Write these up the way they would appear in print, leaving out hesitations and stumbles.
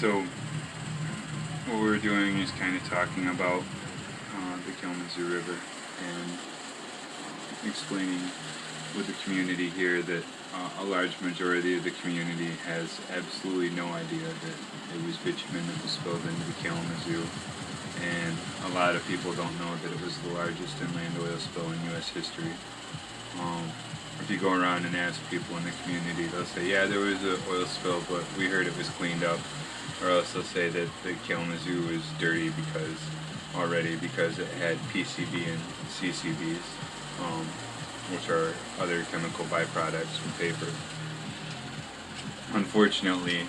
So what we're doing is kind of talking about the Kalamazoo River and explaining with the community here that a large majority of the community has absolutely no idea that it was bitumen that was spilled into the Kalamazoo, and a lot of people don't know that it was the largest inland oil spill in U.S. history. If you go around and ask people in the community, they'll say, yeah, there was an oil spill, but we heard it was cleaned up. Or else they'll say that the Kalamazoo was dirty because it had PCB and CCBs, which are other chemical byproducts from paper. Unfortunately,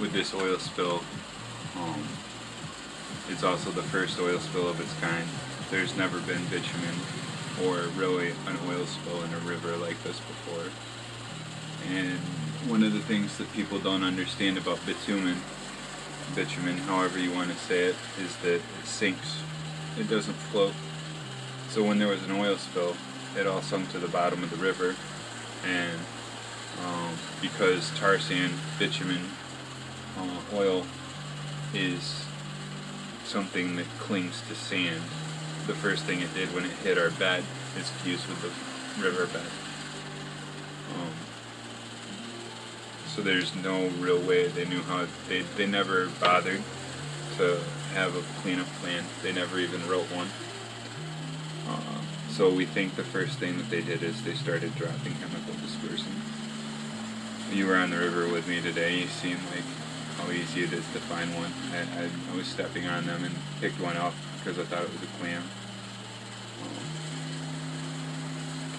with this oil spill, it's also the first oil spill of its kind. There's never been bitumen or really an oil spill in a river like this before. And one of the things that people don't understand about bitumen, however you want to say it, is that it sinks. It doesn't float. So when there was an oil spill, it all sunk to the bottom of the river, and because tar sand, bitumen, oil is something that clings to sand, the first thing it did when it hit our bed is fuse with the riverbed. So there's no real way they knew how. They never bothered to have a cleanup plan. They never even wrote one. So we think the first thing that they did is they started dropping chemical dispersant. You were on the river with me today. You seen like how easy it is to find one. I was stepping on them and picked one up because I thought it was a clam.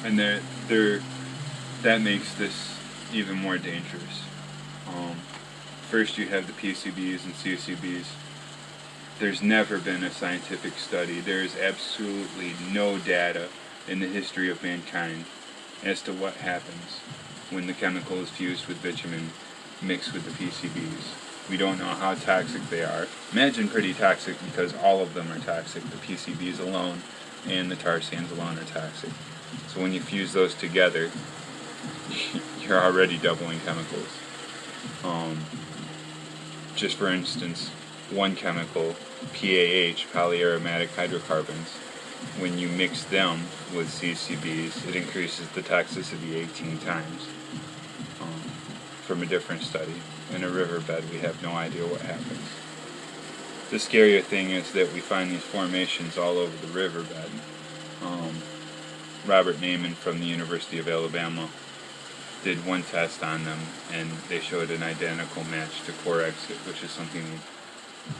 And that makes this even more dangerous. First you have the PCBs and CCBs. There's never been a scientific study. There is absolutely no data in the history of mankind as to what happens when the chemical is fused with bitumen mixed with the PCBs. We don't know how toxic they are. Imagine pretty toxic, because all of them are toxic. The PCBs alone and the tar sands alone are toxic. So when you fuse those together, you're already doubling chemicals. Just for instance, one chemical, PAH, polyaromatic hydrocarbons, when you mix them with CCBs, it increases the toxicity 18 times. From a different study. In a riverbed, we have no idea what happens. The scarier thing is that we find these formations all over the riverbed. Robert Naiman from the University of Alabama did one test on them, and they showed an identical match to core exit, which is something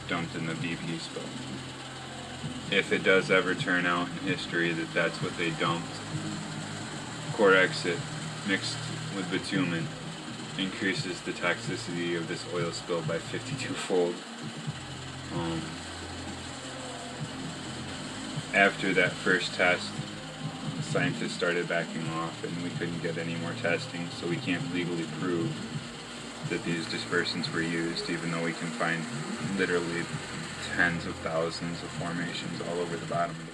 dumped in the BP spill. If it does ever turn out in history that that's what they dumped, core exit mixed with bitumen increases the toxicity of this oil spill by 52-fold. After that first test, scientists started backing off, and we couldn't get any more testing, so we can't legally prove that these dispersants were used, even though we can find literally tens of thousands of formations all over the bottom of the